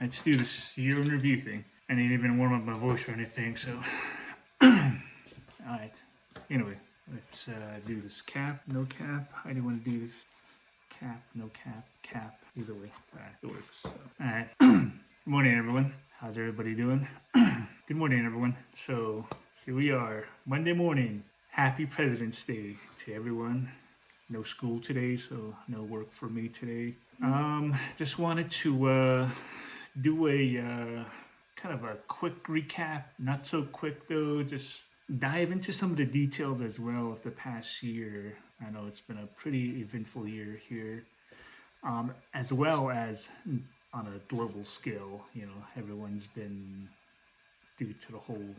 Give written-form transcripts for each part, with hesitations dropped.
let's do this year in review thing. I didn't even warm up my voice or anything, so. Alright. Anyway, let's do this. Cap, no cap. How do you want to do this? Cap, no cap, cap. Either way. Alright, it works. So. Alright. Good morning, everyone. How's everybody doing? Good morning, everyone. So, here we are, Monday morning. Happy President's Day to everyone. No school today, so no work for me today. Just wanted to do a kind of a quick recap. Not so quick though. Just dive into some of the details as well of the past year. I know it's been a pretty eventful year here, as well as on a global scale. You know, everyone's been, due to the whole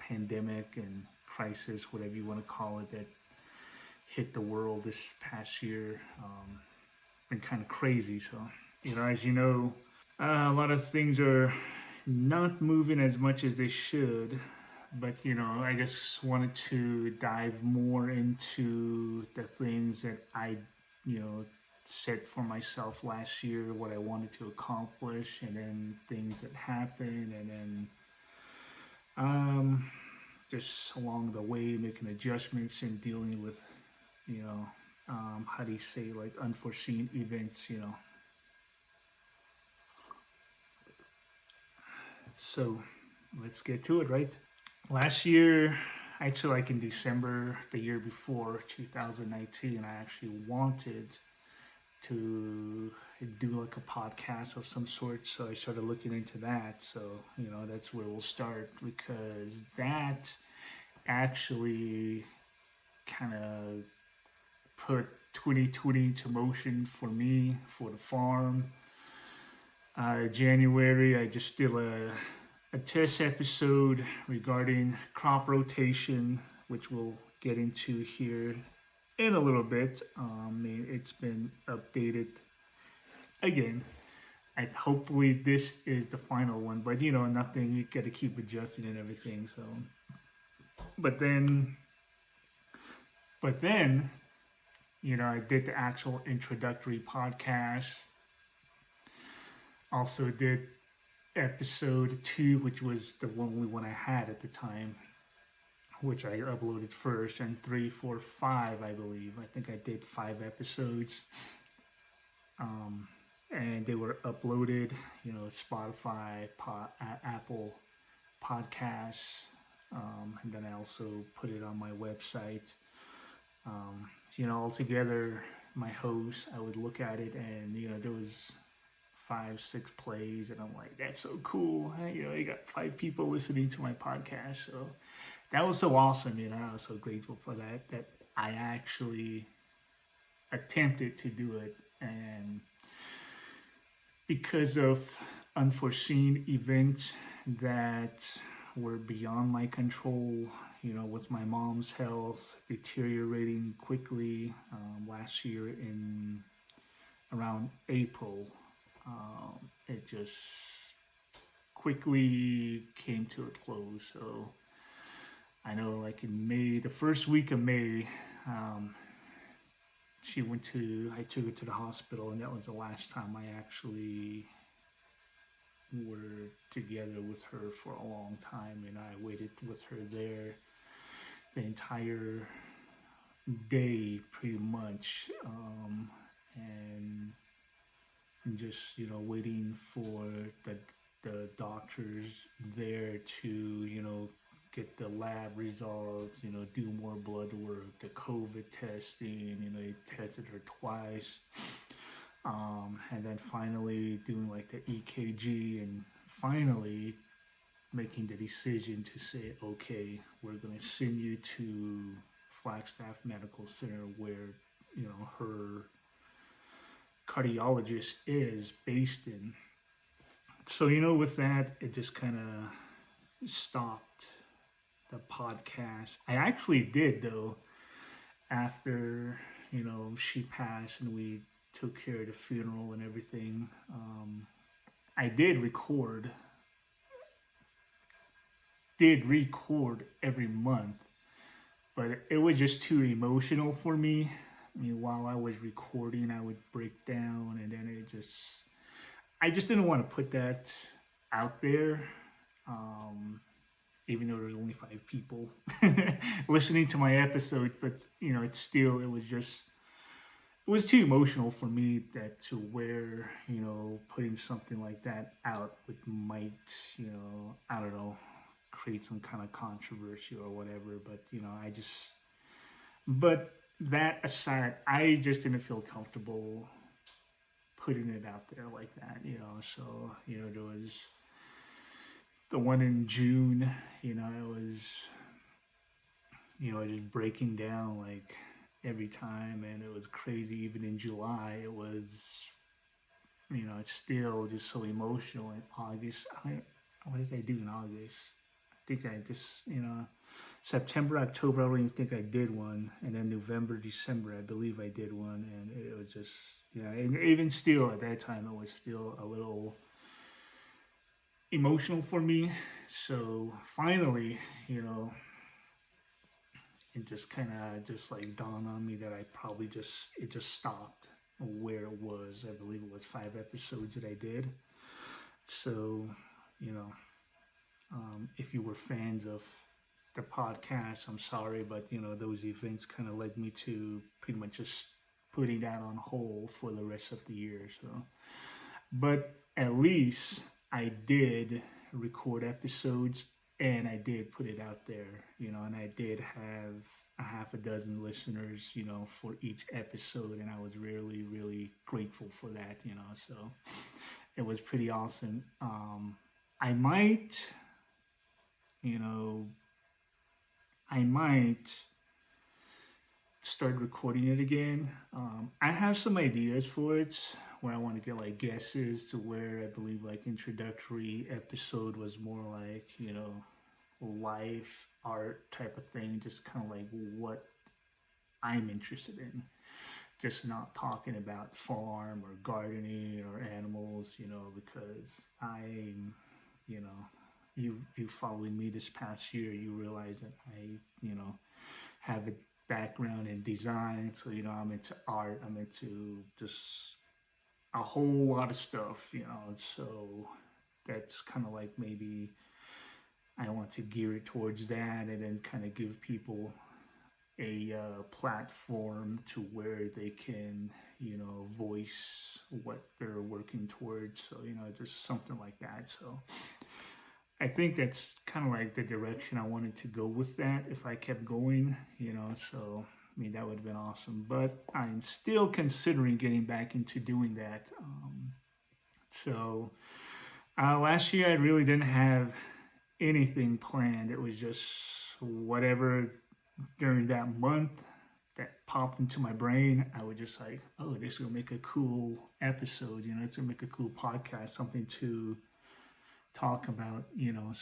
pandemic and crisis, whatever you want to call it, that hit the world this past year. Been kind of crazy. So, you know, as you know, a lot of things are not moving as much as they should. But, you know, I just wanted to dive more into the things that I, you know, set for myself last year, what I wanted to accomplish, and then things that happened, and then just along the way making adjustments and dealing with, you know, how do you say, like unforeseen events, you know. So let's get to it, right? Last year, actually like in December, the year before, 2019, I actually wanted to do like a podcast of some sort. So I started looking into that. So, you know, that's where we'll start, because that actually kind of put 2020 into motion for me, for the farm. January, I just did a test episode regarding crop rotation, which we'll get into here in a little bit. It's been updated again. Hopefully this is the final one, but you know, nothing, you got to keep adjusting and everything. So, but then, you know, I did the actual introductory podcast. Also did episode 2, which was the only one I had at the time, which I uploaded first, and 3, 4, 5, I believe. I think I did 5 episodes. And they were uploaded, you know, Spotify, Apple Podcasts, and then I also put it on my website. You know, altogether, my host, I would look at it, and you know, there was 5, 6 plays, and I'm like, that's so cool. You know, you got 5 people listening to my podcast. So that was so awesome. You know, I was so grateful for that I actually attempted to do it. And because of unforeseen events that were beyond my control, you know, with my mom's health deteriorating quickly last year in around April, it just quickly came to a close. So I know, like in May, the first week of May, I took her to the hospital, and that was the last time I actually were together with her for a long time. And I waited with her there the entire day, pretty much, and just, you know, waiting for the doctors there to, you know, get the lab results, you know, do more blood work, the COVID testing, you know, they tested her twice, and then finally doing like the EKG, and finally making the decision to say, okay, we're going to send you to Flagstaff Medical Center, where, you know, her cardiologist is based in. So, you know, with that, it just kind of stopped the podcast. I actually did, though, after, you know, she passed and we took care of the funeral and everything. I did record every month, but it was just too emotional for me. I mean, while I was recording, I would break down, and then I just didn't want to put that out there. Even though there's only 5 people listening to my episode, but it was too emotional for me that to where putting something like that out might I don't know, create some kind of controversy or whatever. But but that aside, I just didn't feel comfortable putting it out there like that. So there was the one in June. It was just breaking down like every time, and it was crazy. Even in July, it was it's still just so emotional. In August, what did I do in August? I think I just September, October, I don't even think I did one, and then November, December, I believe I did one, and it was just and even still at that time, it was still a little emotional for me. So finally, it just kind of just like dawned on me that it just stopped where it was. I believe it was 5 episodes that I did. So, if you were fans of the podcast, I'm sorry, but those events kind of led me to pretty much just putting that on hold for the rest of the year. So, but at least I did record episodes and I did put it out there, and I did have a half a dozen listeners, for each episode, and I was really, really grateful for that, so it was pretty awesome. I might, you know, I might start recording it again. I have some ideas for it where I want to get like guesses to where I believe like introductory episode was more like, life art type of thing, just kind of like what I'm interested in. Just not talking about farm or gardening or animals, because you know, you following me this past year, you realize that I, have a background in design, so I'm into art, I'm into just a whole lot of stuff, so that's kind of like maybe I want to gear it towards that and then kind of give people a platform to where they can, voice what they're working towards. So, just something like that. So I think that's kind of like the direction I wanted to go with that if I kept going, so. I mean, that would have been awesome, but I'm still considering getting back into doing that. So last year I really didn't have anything planned. It was just whatever during that month that popped into my brain. I would just like, oh, this will make a cool episode, it's gonna make a cool podcast, something to talk about,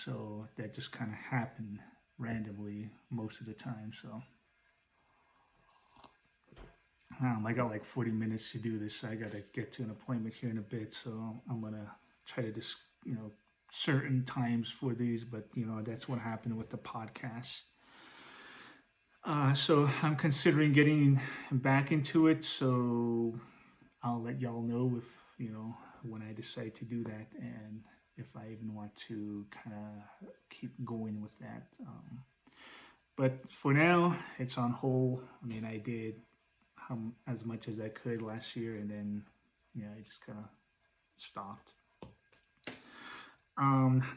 so that just kind of happened randomly most of the time. So I got like 40 minutes to do this. So I gotta get to an appointment here in a bit, so I'm gonna try to just certain times for these, but that's what happened with the podcast. So I'm considering getting back into it, so I'll let y'all know if when I decide to do that, and if I even want to kind of keep going with that. But for now, it's on hold. I mean, I did as much as I could last year, and then I just kind of stopped.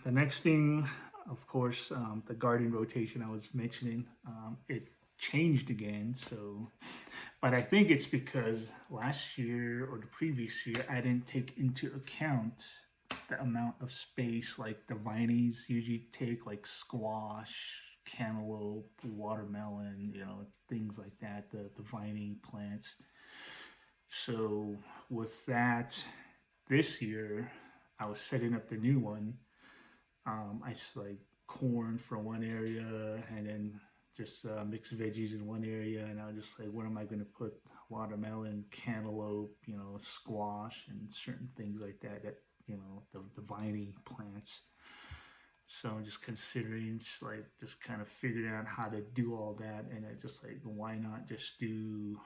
The next thing, of course, the garden rotation I was mentioning, it changed again. So, but I think it's because last year or the previous year, I didn't take into account the amount of space like the vineys usually take, like squash, cantaloupe, watermelon, things like that, the viney plants. So with that, this year, I was setting up the new one. I just like corn for one area, and then just mixed veggies in one area, and I was just like, where am I going to put watermelon, cantaloupe, squash, and certain things like that, the viney plants. So I'm just considering, just kind of figuring out how to do all that, and I just like, why not just do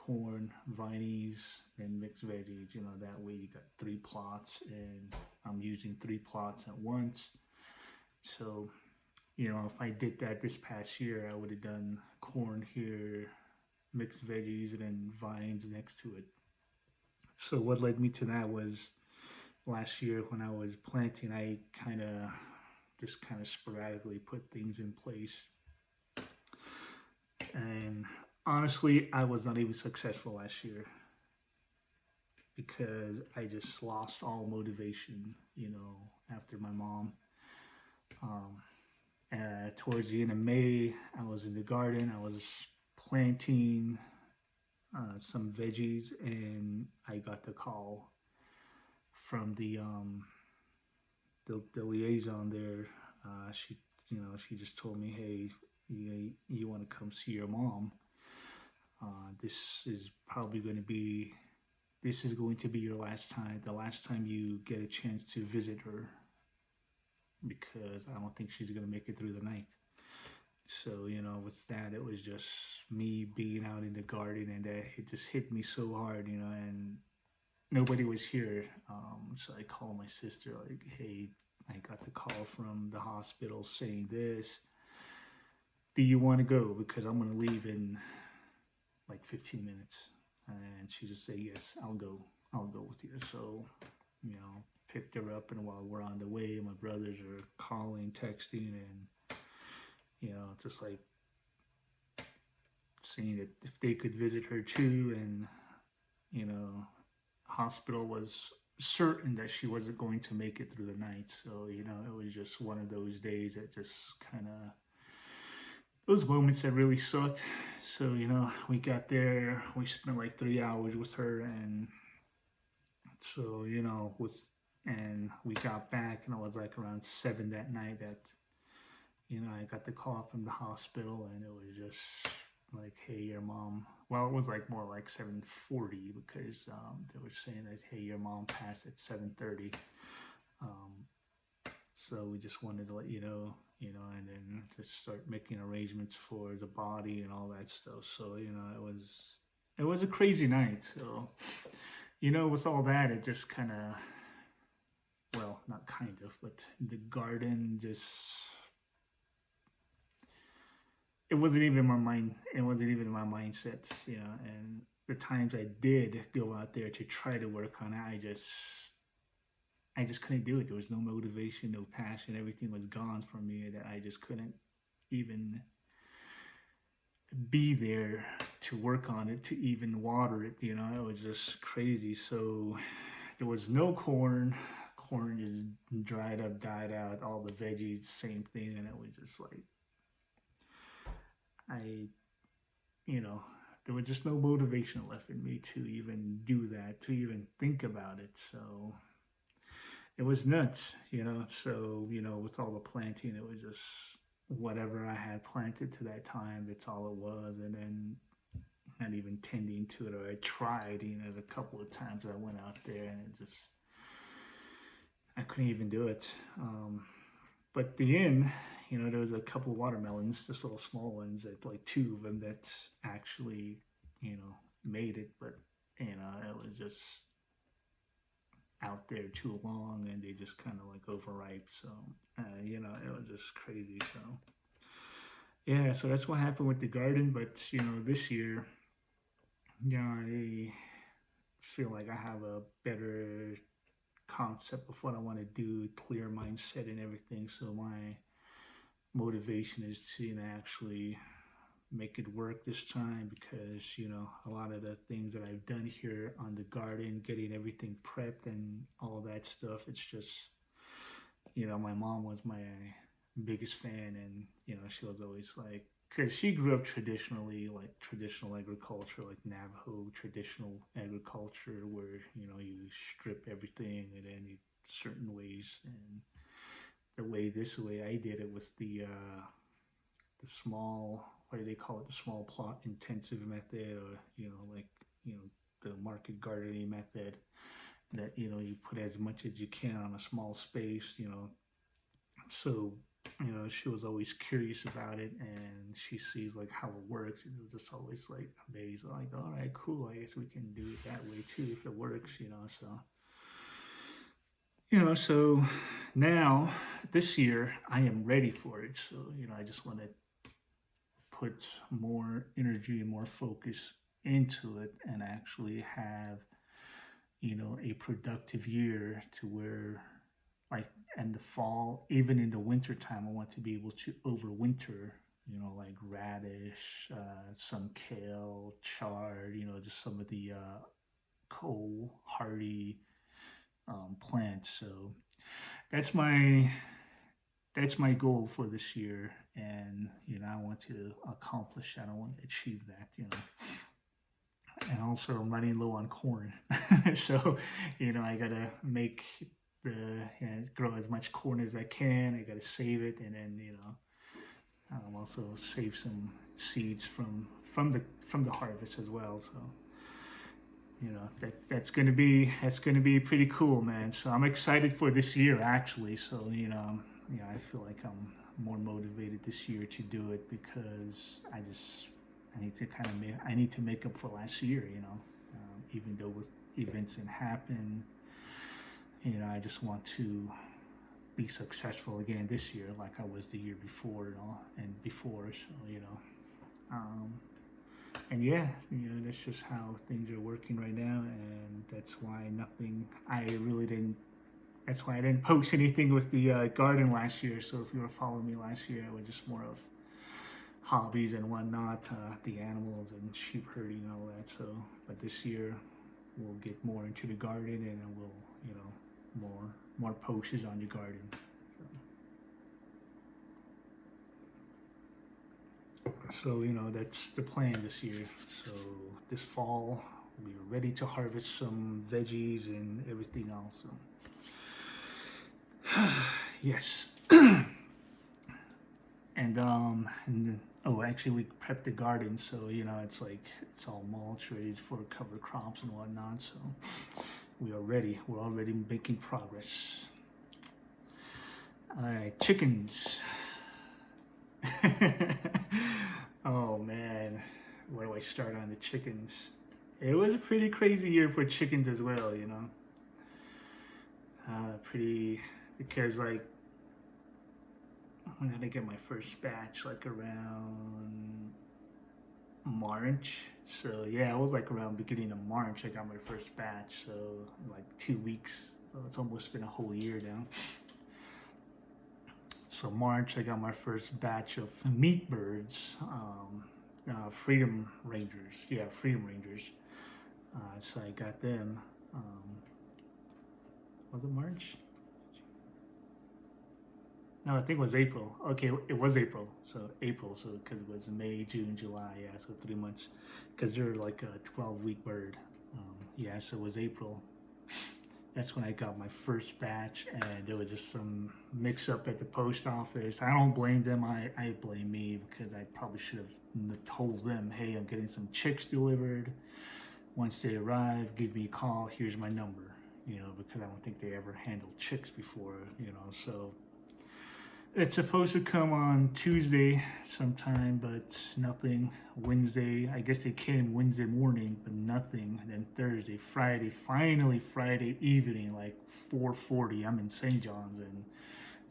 corn, vineys, and mixed veggies. That way you got 3 plots, and I'm using 3 plots at once. So, if I did that this past year, I would have done corn here, mixed veggies, and then vines next to it. So what led me to that was last year when I was planting, I kind of sporadically put things in place. And honestly, I was not even successful last year because I just lost all motivation, after my mom. Towards the end of May, I was in the garden. I was planting some veggies, and I got the call from the liaison there. She just told me, hey, you want to come see your mom? This is going to be your last time, the last time you get a chance to visit her, because I don't think she's going to make it through the night. So, with that, it was just me being out in the garden, and it just hit me so hard, and nobody was here. So I called my sister, like, hey, I got the call from the hospital saying this. Do you want to go? Because I'm going to leave in like 15 minutes. And she just said, yes, I'll go with you. So, picked her up, and while we're on the way, my brothers are calling, texting, and just like seeing if they could visit her too. And hospital was certain that she wasn't going to make it through the night. So it was just one of those days that just kind of, those moments that really sucked. So we got there, we spent like 3 hours with her, and so and we got back, and it was like around 7 that night that I got the call from the hospital, and it was just like, hey, your mom, well, it was like more like 7:40, because they were saying that, hey, your mom passed at 7:30. So we just wanted to let you know, and then just start making arrangements for the body and all that stuff. So it was a crazy night. So with all that, it just kind of, well, not kind of, but the garden just, it wasn't even my mind. It wasn't even my mindset, and the times I did go out there to try to work on it, I just couldn't do it. There was no motivation, no passion. Everything was gone from me, that I just couldn't even be there to work on it, to even water it. It was just crazy. So there was no corn. Corn just dried up, died out. All the veggies, same thing. And it was just like, there was just no motivation left in me to even do that, to even think about it. So it was nuts, So, with all the planting, it was just whatever I had planted to that time, that's all it was. And then not even tending to it, or I tried, a couple of times I went out there, and I couldn't even do it. But at the end, there was a couple of watermelons, just little small ones, that like 2 of them that actually, made it. But, it was just out there too long, and they just kind of like overripe. So, it was just crazy. So, yeah, so that's what happened with the garden. But, this year, I feel like I have a better concept of what I want to do, clear mindset and everything. So my motivation is to actually make it work this time, because a lot of the things that I've done here on the garden, getting everything prepped and all that stuff, it's just my mom was my biggest fan, and she was always like, because she grew up traditionally, like traditional agriculture, like Navajo traditional agriculture, where you strip everything, and then certain ways. And the way I did it was the small, what do they call it, the small plot intensive method, or the market gardening method, that you put as much as you can on a small space. So she was always curious about it, and she sees like how it works, and it was just always like amazed, like, all right, cool, I guess we can do it that way too if it works, so now this year I am ready for it. So, I just want to put more energy and more focus into it and actually have, a productive year to where, like, in the fall, even in the winter time, I want to be able to overwinter, like radish, some kale, chard, just some of the cold, hardy plants. So that's my goal for this year, and I want to accomplish that. I want to achieve that. And also I'm running low on corn, so I gotta make grow as much corn as I can. I gotta save it, and then also save some seeds from the harvest as well. So that's gonna be pretty cool, man. So I'm excited for this year, actually. So I feel like I'm more motivated this year to do it because I need to make up for last year. Even though with events didn't happen, I just want to be successful again this year, like I was the year before, and before. So and yeah, that's just how things are working right now, and that's why I didn't post anything with the garden last year. So if you were following me last year, it was just more of hobbies and whatnot, the animals and sheep herding and all that. So, but this year we'll get more into the garden, and we'll, more posts on the garden. So, that's the plan this year. So this fall we're ready to harvest some veggies and everything else. So yes. And actually we prepped the garden, so it's all mulch, ready for cover crops and whatnot. So we're already making progress. All right, chickens. Oh man, where do I start on the chickens? It was a pretty crazy year for chickens as well, because like, when did I get my first batch? Like around March. So yeah, it was like around beginning of March I got my first batch. So like 2 weeks. So it's almost been a whole year now. So March I got my first batch of meat birds, Freedom Rangers. Yeah, Freedom Rangers. So I got them. Was it March? No, I think it was April. Okay, it was April. So April, so because it was May, June, July, yeah, so 3 months. Because they're like a 12-week bird. Yeah, so it was April. That's when I got my first batch, and there was just some mix-up at the post office. I don't blame them. I blame me, because I probably should have told them, hey, I'm getting some chicks delivered. Once they arrive, give me a call. Here's my number. Because I don't think they ever handled chicks before. So it's supposed to come on Tuesday sometime, but nothing. Wednesday, I guess they came Wednesday morning, but nothing. And then Thursday, Friday, finally Friday evening, like 4:40, I'm in St. John's, and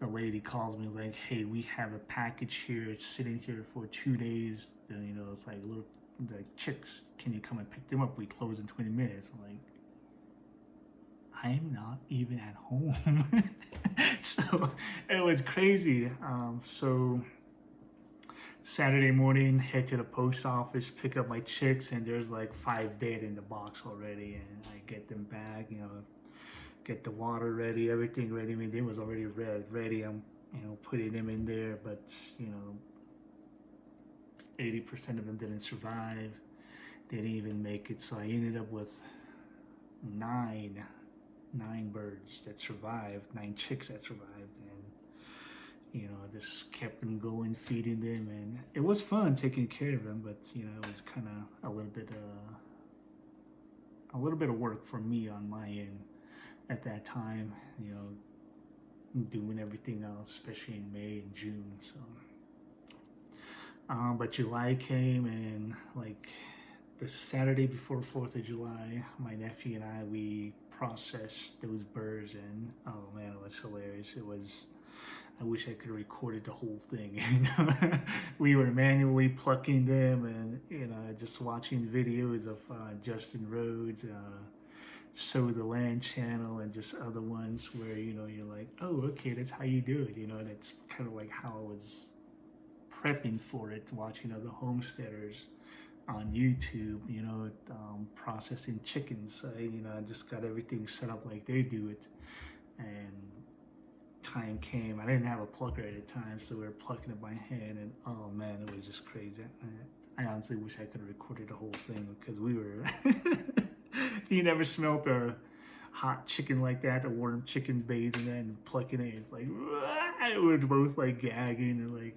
the lady calls me like, hey, we have a package here. It's sitting here for 2 days. Then, it's like, look, the chicks, can you come and pick them up? We close in 20 minutes. I'm like, I'm not even at home. So it was crazy. So Saturday morning, head to the post office, pick up my chicks, and there's like 5 dead in the box already. And I get them back, get the water ready, everything ready. I mean, they was already ready. I'm, putting them in there, but 80% of them didn't survive. They didn't even make it. So I ended up with nine birds that survived, 9 chicks that survived, and just kept them going, feeding them, and it was fun taking care of them. But it was kind of a little bit of work for me on my end at that time. doing everything else, especially in May and June. So, but July came, and like the Saturday before 4th of July, my nephew and we processed those birds, and oh man, it was hilarious. It was, I wish I could have recorded the whole thing. We were manually plucking them, and just watching videos of Justin Rhodes, So the Land channel, and just other ones where you're like, oh, okay, that's how you do it. And it's kind of like how I was prepping for it, watching other homesteaders on YouTube, processing chickens. I just got everything set up like they do it, and time came. I didn't have a plucker at the time, so we were plucking it by hand, and oh man, it was just crazy. I honestly wish I could have recorded the whole thing, because we were. You never smelled a hot chicken like that, a warm chicken bathing and then plucking it. It's like, we were both like gagging, and like,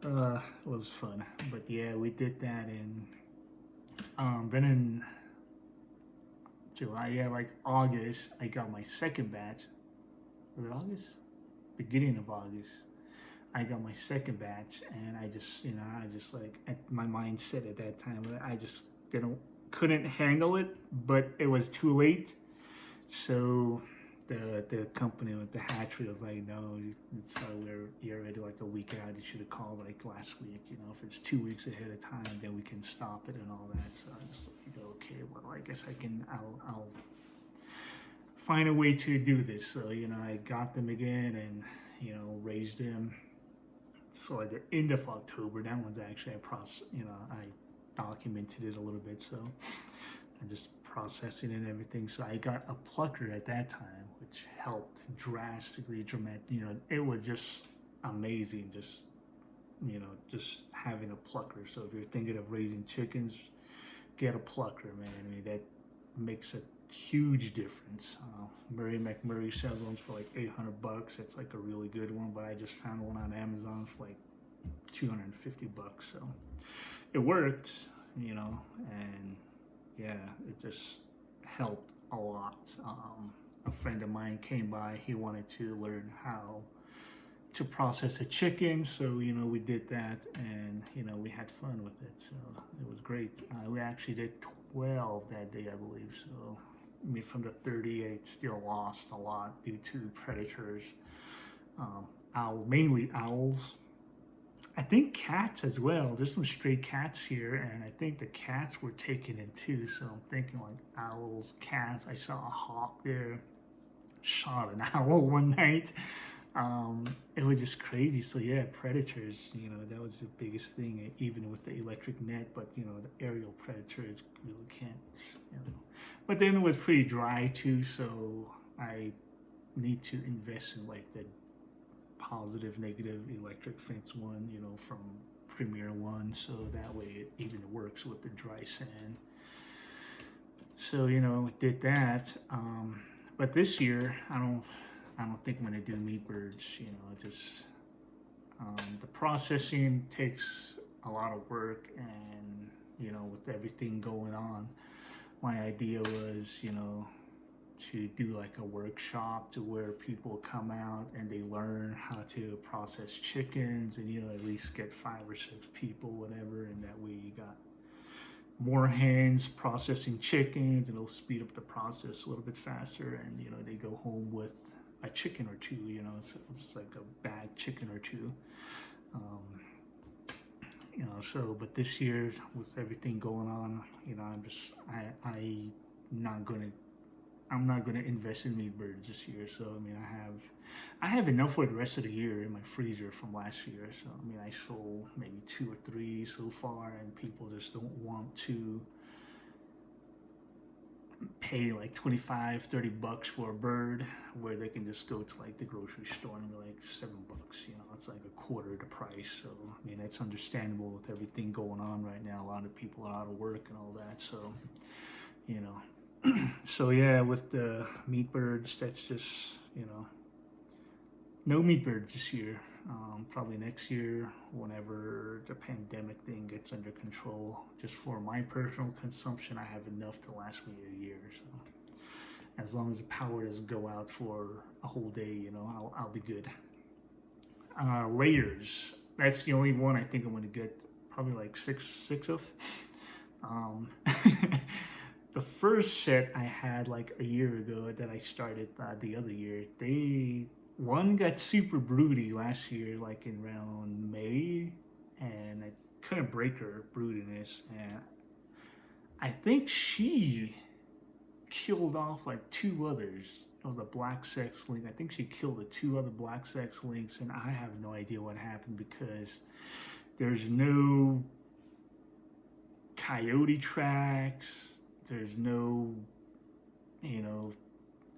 it was fun. But yeah, we did that, and then in July, yeah, like August, I got my second batch. Was it August? Beginning of August, I got my second batch, and I just like, at my mindset at that time, I just couldn't handle it, but it was too late. So the company with the hatchery was like, no, you're already like a week out. You should have called like last week. If it's 2 weeks ahead of time, then we can stop it and all that. So I just like, okay, well, I guess I'll find a way to do this. So I got them again, and raised them. So at the end of October, that one's actually I documented it a little bit, so I just processing and everything. So I got a plucker at that time, which helped dramatically. It was just amazing, just having a plucker. So if you're thinking of raising chickens, get a plucker, man. I mean, that makes a huge difference. Murray McMurray sells ones for like $800. It's like a really good one, but I just found one on Amazon for like $250. So it worked, and yeah, it just helped a lot. A friend of mine came by. He wanted to learn how to process a chicken, so we did that, and we had fun with it. So it was great. We actually did 12 that day, I believe. So I mean, from the 30, I still lost a lot due to predators. Mainly owls. I think cats as well. There's some stray cats here, and I think the cats were taken in too. So I'm thinking like owls, cats. I saw a hawk there, shot an owl one night. It was just crazy. So yeah, predators. That was the biggest thing, even with the electric net. But the aerial predators really can't. But then it was pretty dry too, so I need to invest in like the positive, negative electric fence one, from Premier One, so that way it even works with the dry sand. So did that. But this year, I don't think I'm gonna do meat birds. The processing takes a lot of work, and with everything going on, my idea was to do like a workshop to where people come out and they learn how to process chickens, and at least get 5 or 6 people, whatever, and that way you got more hands processing chickens, and it'll speed up the process a little bit faster, and they go home with a chicken or two, so it's like a bag chicken or two. But this year with everything going on, I'm not gonna invest in meat birds this year. So I mean, I have enough for the rest of the year in my freezer from last year. So I mean, I sold maybe 2 or 3 so far, and people just don't want to pay like $25-$30 for a bird, where they can just go to like the grocery store and be like $7. It's like a quarter the price. So I mean, that's understandable with everything going on right now. A lot of people are out of work and all that. So so yeah, with the meat birds, that's just no meat birds this year. Probably next year, whenever the pandemic thing gets under control. Just for my personal consumption, I have enough to last me a year. So as long as the power doesn't go out for a whole day, you know, I'll be good. Layers. That's the only one I think I'm going to get probably like six of. Um, the first set I had like a year ago that I started the other year, one got super broody last year, like in around May, and I couldn't break her broodiness, and I think she killed off like two others. It was a black sex link. I think she killed the two other black sex links, and I have no idea what happened because there's no coyote tracks. There's no, you know,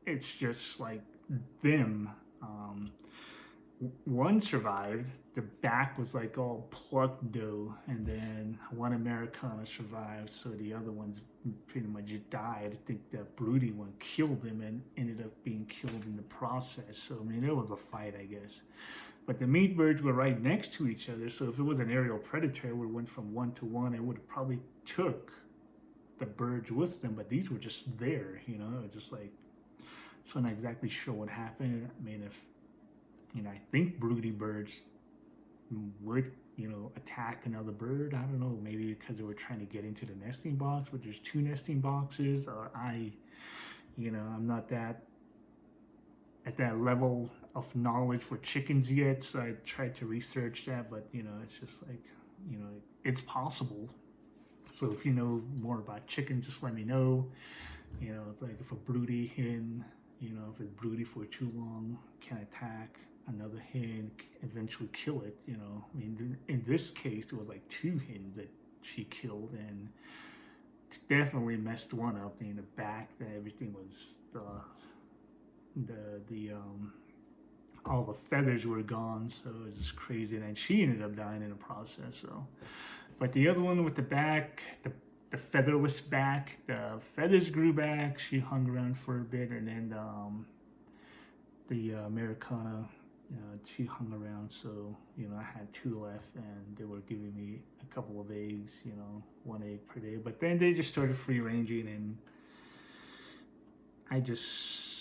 it's just like them. One survived. The back was like all plucked dough, and then one Americana survived. So the other ones pretty much died. I think that broody one killed him and ended up being killed in the process. So I mean, it was a fight, I guess. But the meat birds were right next to each other. So if it was an aerial predator, it would have went from 1 to 1. It would have probably took the birds with them. But these were just there, you know, just like. So I'm not exactly sure what happened. I mean, if, you know, I think broody birds would, you know, attack another bird. I don't know, maybe because they were trying to get into the nesting box, but there's 2 nesting boxes. You know, I'm not at that level of knowledge for chickens yet, so I tried to research that, but, you know, it's just like, you know, it's possible. So if you know more about chickens, just let me know. You know, it's like if a broody hen, you know, if it's broody for too long, can attack another hen, eventually kill it, you know. I mean, in this case, it was like 2 hens that she killed, and definitely messed one up in the back. That everything was all the feathers were gone, so it was just crazy. And then she ended up dying in the process. So, but the other one with the back, the featherless back, the feathers grew back. She hung around for a bit, and then the Americana, you know, she hung around. So, you know, I had 2 left, and they were giving me a couple of eggs, you know, 1 egg per day. But then they just started free ranging, and I just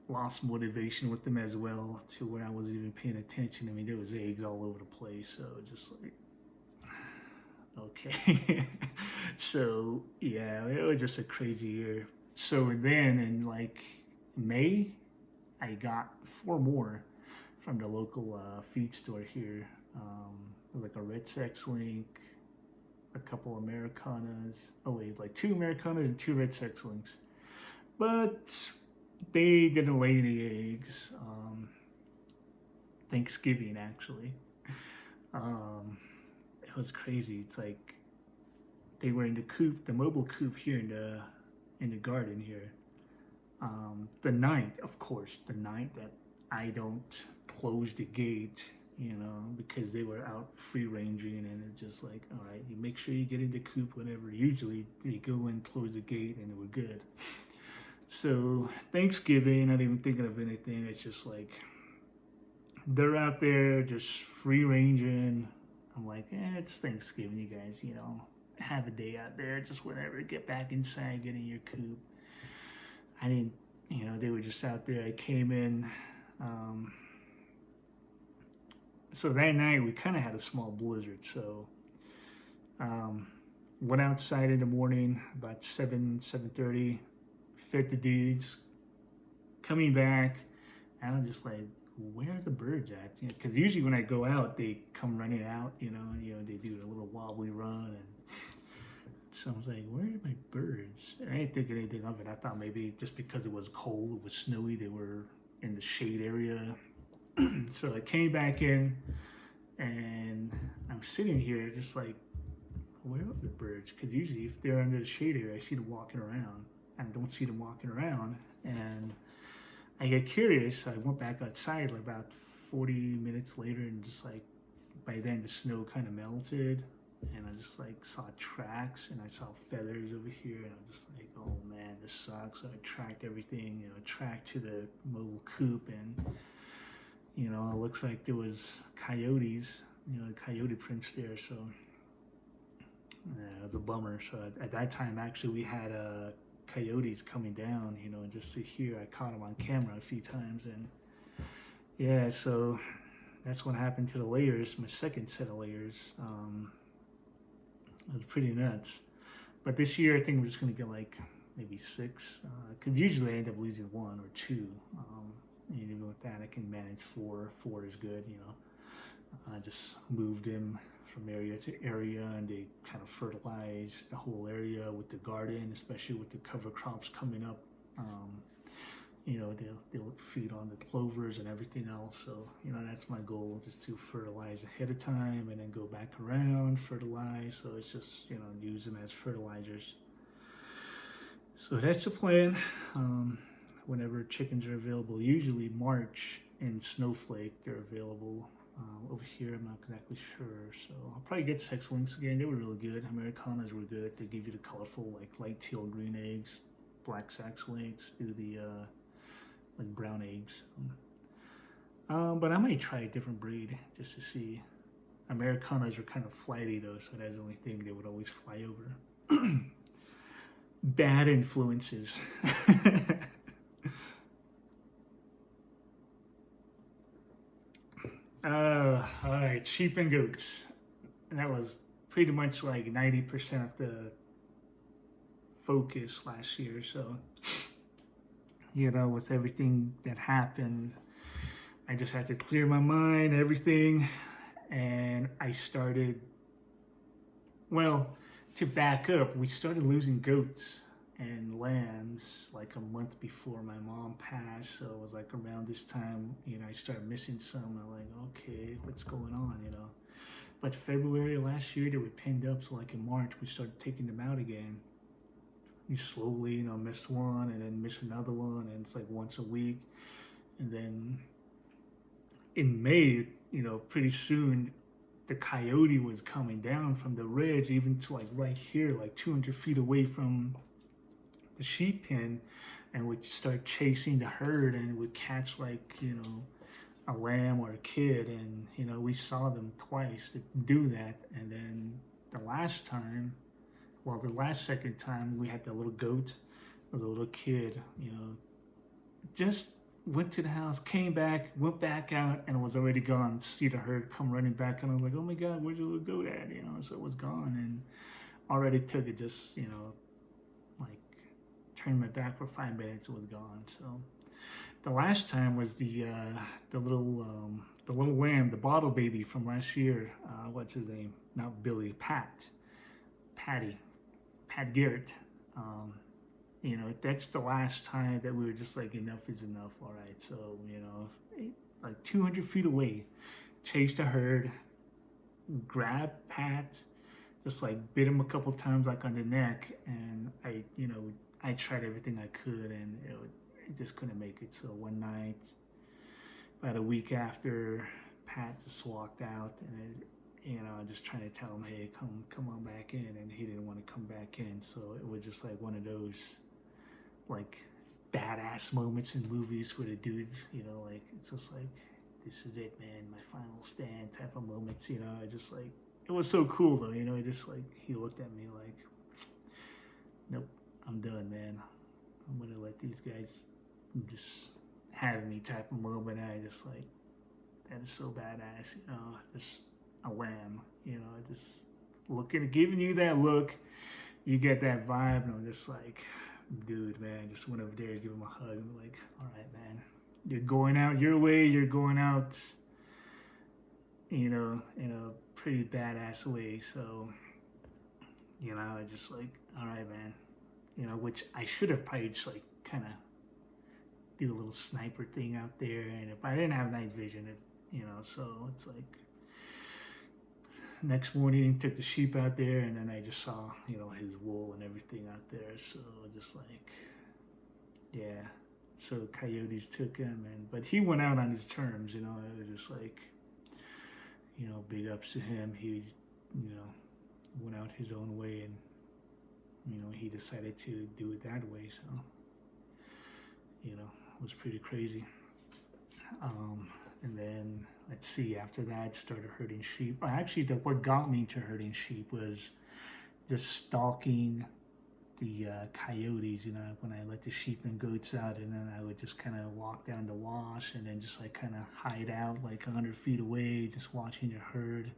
lost motivation with them as well, to where I wasn't even paying attention. I mean, there was eggs all over the place, so just like, okay. So yeah, it was just a crazy year. So then in like May, I got 4 more from the local feed store here. Like a red sex link, a couple Americanas. Oh wait, like 2 Americanas and 2 red sex links. But they didn't lay any eggs. Thanksgiving, actually. It was crazy. It's like they were in the coop, the mobile coop here in the garden here. The night, of course, the night that I don't close the gate, you know, because they were out free ranging, and it's just like, all right, you make sure you get in the coop whenever. Usually they go and close the gate, and we're good. So Thanksgiving, not even thinking of anything. It's just like they're out there just free ranging. I'm like, it's Thanksgiving, you guys, you know, have a day out there, just whatever. Get back inside, get in your coop. I didn't, you know, they were just out there. I came in. So that night we kind of had a small blizzard. So went outside in the morning about 7:30. Fed the dudes, coming back, and I'm just like, where are the birds at? Because usually when I go out, they come running out, you know, they do a little wobbly run, and so I was like, where are my birds? And I didn't think anything of it. I thought maybe just because it was cold, it was snowy, they were in the shade area. So I came back in, and I'm sitting here just like, where are the birds? Because usually if they're under the shade area, I see them walking around. I don't see them walking around, and I get curious. I went back outside like about 40 minutes later, and just like by then the snow kind of melted, and I just like saw tracks, and I saw feathers over here, and I'm just like, oh man, this sucks. So I tracked everything, you know, tracked to the mobile coop, and you know, it looks like there was coyotes, you know, coyote prints there. So yeah, it was a bummer. So at that time, actually, we had coyotes coming down, you know, just to hear. I caught them on camera a few times, and yeah, so that's what happened to the layers, my second set of layers. It was pretty nuts. But this year, I think I'm just gonna get like maybe 6, because usually I end up losing 1 or 2. And even with that, I can manage 4. 4 is good, you know. I just moved him from area to area, and they kind of fertilize the whole area with the garden, especially with the cover crops coming up. You know, they'll feed on the clovers and everything else. So, you know, that's my goal, just to fertilize ahead of time and then go back around, fertilize. So it's just, you know, use them as fertilizers. So that's the plan. Whenever chickens are available, usually March and Snowflake, they're available. Over here, I'm not exactly sure. So I'll probably get sex links again. They were really good. Americanas were good. They give you the colorful, like light teal green eggs. Black sex links do the like brown eggs. But I might try a different breed just to see. Americanas are kind of flighty though, so that's the only thing they would always fly over. Bad influences. All right, sheep and goats. And that was pretty much like 90% of the focus last year. So, you know, with everything that happened, I just had to clear my mind, everything. And I started, well, to back up, we started losing goats and lambs like a month before my mom passed. So it was like around this time, you know, I started missing some. I'm like, okay, what's going on, you know? But February last year, they were pinned up. So like in March, we started taking them out again. You slowly, you know, miss one and then miss another one. And it's like once a week. And then in May, you know, pretty soon, the coyote was coming down from the ridge, even to like right here, like 200 feet away from the sheep pen, and would start chasing the herd and would catch like, you know, a lamb or a kid. And, you know, we saw them twice to do that. And then the last time, well, the last second time, we had the little goat with a little kid, you know, just went to the house, came back, went back out, and was already gone. See the herd come running back, and I was like, oh my God, where'd the little goat at? You know, so it was gone, and already took it, just, you know, like turned my back for 5 minutes, it was gone. So the last time was the little lamb, the bottle baby from last year. What's his name? Not Billy, Pat Garrett. You know, that's the last time that we were just like, enough is enough, all right. So, you know, like 200 feet away, chased the herd, grabbed Pat, just like bit him a couple times like on the neck, and I tried everything I could, and it just couldn't make it. So one night, about a week after, Pat just walked out, and just trying to tell him, hey, come on back in, and he didn't want to come back in. So it was just like one of those like badass moments in movies where the dudes, you know, like it's just like, this is it, man, my final stand type of moments, you know. I just like, it was so cool though, you know. Just like, he looked at me like, nope, I'm done, man. I'm gonna let these guys just have me type of moment. I just like, that is so badass, you know. Just a lamb, you know, just looking, giving you that look, you get that vibe, and I'm just like, dude, man, just went over there, give him a hug, and like, all right, man, you're going out your way, you're going out, you know, in a pretty badass way. So, you know, I just like, all right, man, you know, which I should have probably just like kind of do a little sniper thing out there, and if I didn't have night vision, you know, so it's like, next morning, took the sheep out there, and then I just saw, you know, his wool and everything out there. So just like, yeah. So coyotes took him, but he went out on his terms, you know. It was just like, you know, big ups to him. He, you know, went out his own way, and, you know, he decided to do it that way. So, you know, it was pretty crazy. And then, let's see, after that, started herding sheep. Actually, what got me into herding sheep was just stalking the coyotes, when I let the sheep and goats out, and then I would just kind of walk down the wash and then just like kind of hide out like 100 feet away, just watching the herd.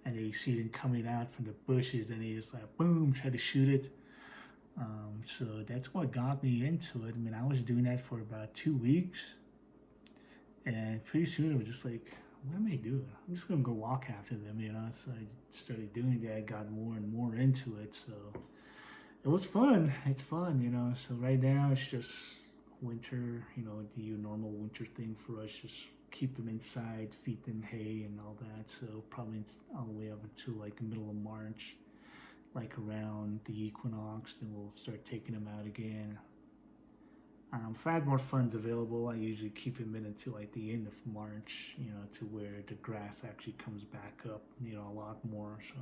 And then you see them coming out from the bushes, and they just like boom, try to shoot it. So that's what got me into it. I mean, I was doing that for about 2 weeks, and pretty soon it was just like, what am I doing? I'm just gonna go walk after them, So I started doing that, got more and more into it. So it was fun. It's fun, So right now it's just winter, the normal winter thing for us, just keep them inside, feed them hay and all that. So probably all the way up until like middle of March, like around the equinox, then we'll start taking them out again. If I had more funds available, I usually keep them in until like the end of March, to where the grass actually comes back up, a lot more. So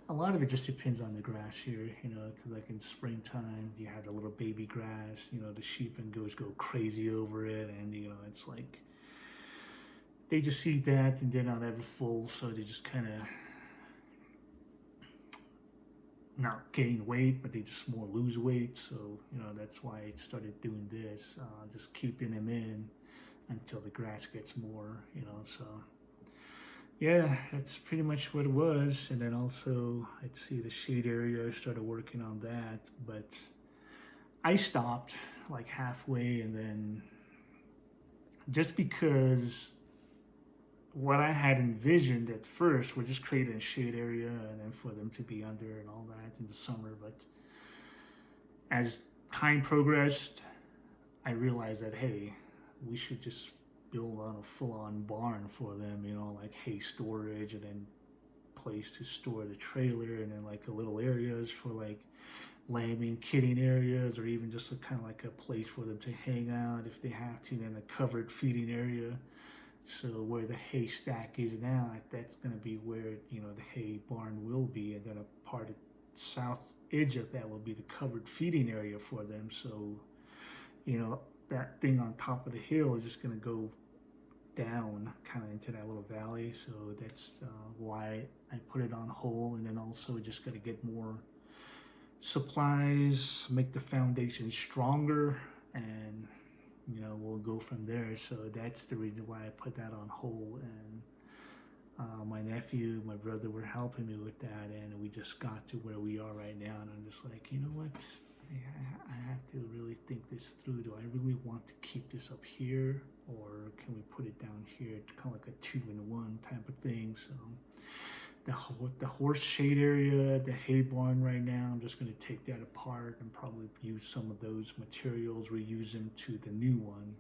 a lot of it just depends on the grass here, because like in springtime, you have the little baby grass, the sheep and goats go crazy over it, and it's like they just eat that and they're not ever full, so they just kind of not gain weight, but they just more lose weight. So that's why I started doing this, just keeping them in until the grass gets more, so yeah, that's pretty much what it was. And then also I'd see the shade area, I started working on that, but I stopped like halfway, and then just because what I had envisioned at first were just creating a shade area and then for them to be under and all that in the summer. But as time progressed, I realized that, hey, we should just build on a full-on barn for them, like hay storage, and then place to store the trailer, and then like a little areas for like lambing, kidding areas, or even just kind of like a place for them to hang out if they have to, then a covered feeding area. So where the hay stack is now, that's going to be where, the hay barn will be, and then a part of south edge of that will be the covered feeding area for them. So, that thing on top of the hill is just going to go down kind of into that little valley. So that's why I put it on hold, and then also just got to get more supplies, make the foundation stronger, and we'll go from there. So that's the reason why I put that on hold. And my nephew, my brother were helping me with that, and we just got to where we are right now. And I'm just like, you know what? I have to really think this through. Do I really want to keep this up here, or can we put it down here? Kind of like a 2-in-1 type of thing. So the horse shade area, the hay barn right now, I'm just going to take that apart and probably use some of those materials, reuse them to the new one.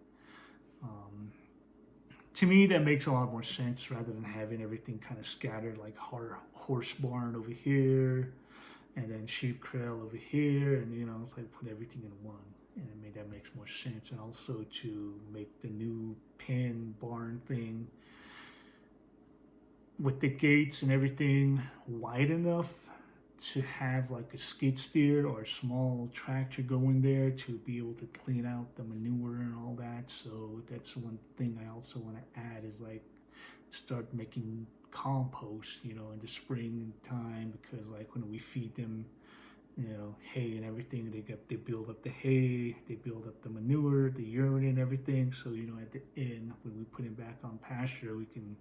To me, that makes a lot more sense rather than having everything kind of scattered, like horse barn over here, and then sheep kraal over here, and it's like put everything in one, and that makes more sense. And also to make the new pen barn thing with the gates and everything wide enough to have like a skid steer or a small tractor go in there to be able to clean out the manure and all that. So that's one thing I also want to add, is like start making compost, in the spring time, because like when we feed them, hay and everything, they build up the hay, they build up the manure, the urine and everything. So at the end, when we put it back on pasture, we can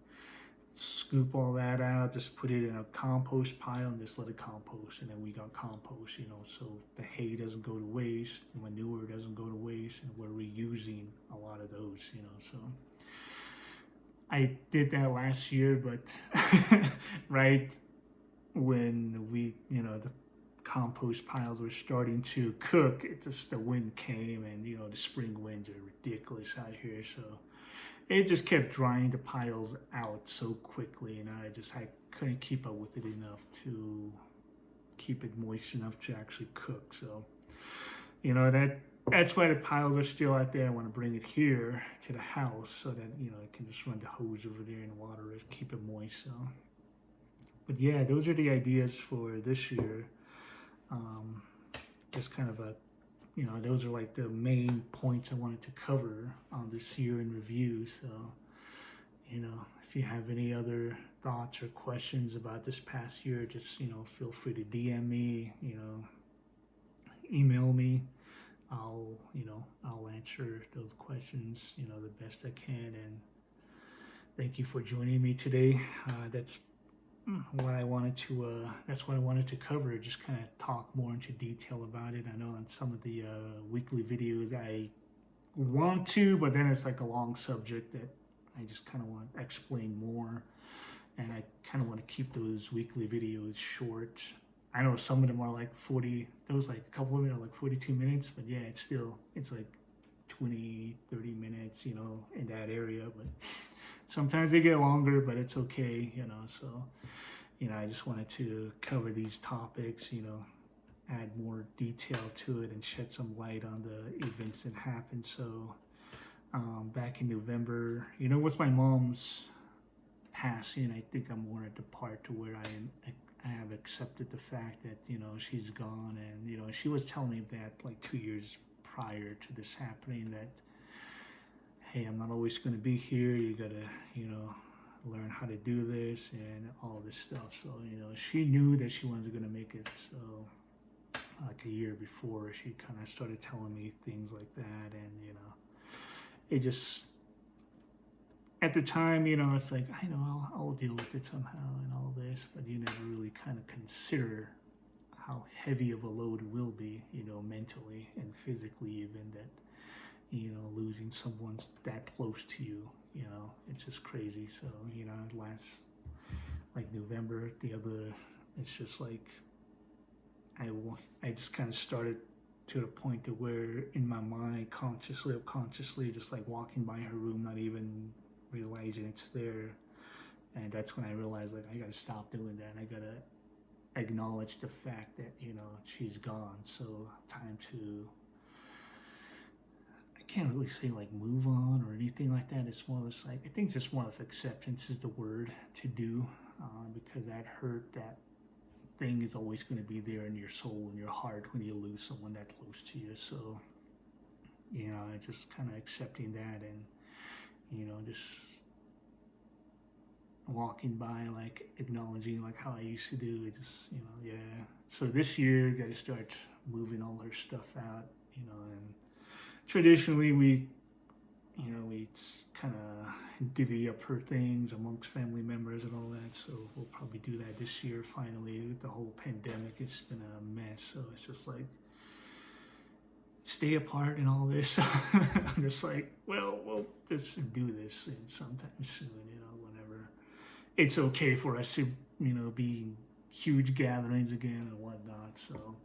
scoop all that out, just put it in a compost pile and just let it compost, and then we got compost, so the hay doesn't go to waste, the manure doesn't go to waste, and we're reusing a lot of those, so I did that last year, but right when we, the compost piles were starting to cook, the wind came, and the spring winds are ridiculous out here, so it just kept drying the piles out so quickly, and I couldn't keep up with it enough to keep it moist enough to actually cook. So, that's why the piles are still out there. I want to bring it here to the house so that, I can just run the hose over there and water it, keep it moist. So, but yeah, those are the ideas for this year. Just kind of those are like the main points I wanted to cover on this year in review. So, if you have any other thoughts or questions about this past year, just, feel free to DM me, email me. I'll answer those questions, the best I can. And thank you for joining me today. That's what I wanted to cover. Just kind of talk more into detail about it. I know on some of the weekly videos I want to, but then it's like a long subject that I just kind of want to explain more. And I kind of want to keep those weekly videos short. I know some of them are like 40, there was like a couple of them are like 42 minutes, but yeah, it's like 20, 30 minutes, in that area. But sometimes they get longer, but it's okay, so, I just wanted to cover these topics, add more detail to it and shed some light on the events that happened. So back in November, with my mom's passing, I think I'm more at the part to where I have accepted the fact that, she's gone. And, she was telling me that like 2 years prior to this happening that, hey, I'm not always going to be here. You got to, learn how to do this and all this stuff. So, she knew that she wasn't going to make it. So like a year before, she kind of started telling me things like that. And, it just, at the time, it's like, I know I'll deal with it somehow and all this, but you never really kind of consider how heavy of a load it will be, mentally and physically even, that, losing someone that close to you, it's just crazy. So, last, like November, it's just like, I just kind of started to the point to where in my mind, consciously or unconsciously, just like walking by her room, not even realizing it's there. And that's when I realized, like, I gotta stop doing that. I gotta acknowledge the fact that, she's gone. So time to, I can't really say like move on or anything like that. It's more of like, I think just more of acceptance is the word to do, because that hurt, that thing is always going to be there in your soul and your heart when you lose someone that close to you. So, just kind of accepting that and, just walking by, like acknowledging like how I used to do it, just, yeah. So this year, got to start moving all her stuff out, and traditionally we kind of divvy up her things amongst family members and all that. So we'll probably do that this year finally. With the whole pandemic, it's been a mess. So it's just like, stay apart and all this. I'm just like, well, we'll just do this and sometime soon, whenever it's okay for us to, be in huge gatherings again and whatnot. So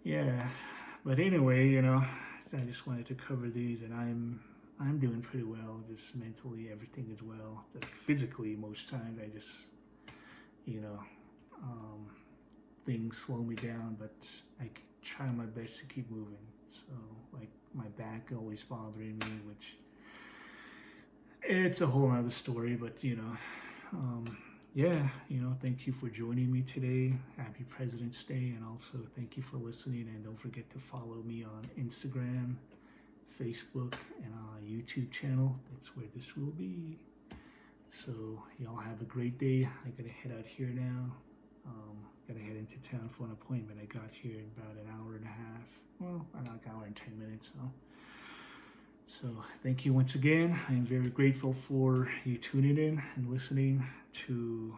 yeah, but anyway, I just wanted to cover these, and I'm doing pretty well, just mentally, everything is well. Like physically, most times I just, things slow me down, but I try my best to keep moving. So like my back always bothering me, which it's a whole other story, but yeah, thank you for joining me today. Happy President's Day, and also thank you for listening. And don't forget to follow me on Instagram, Facebook, and our YouTube channel. That's where this will be. So y'all have a great day. I gotta head out here now. Gotta head into town for an appointment. I got here in about an hour and a half. Well, about an hour and 10 minutes. So thank you once again. I am very grateful for you tuning in and listening to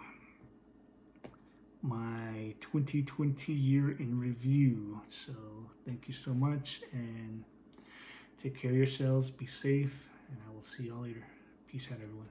my 2020 year in review. So thank you so much, and take care of yourselves. Be safe, and I will see y'all later. Peace out, everyone.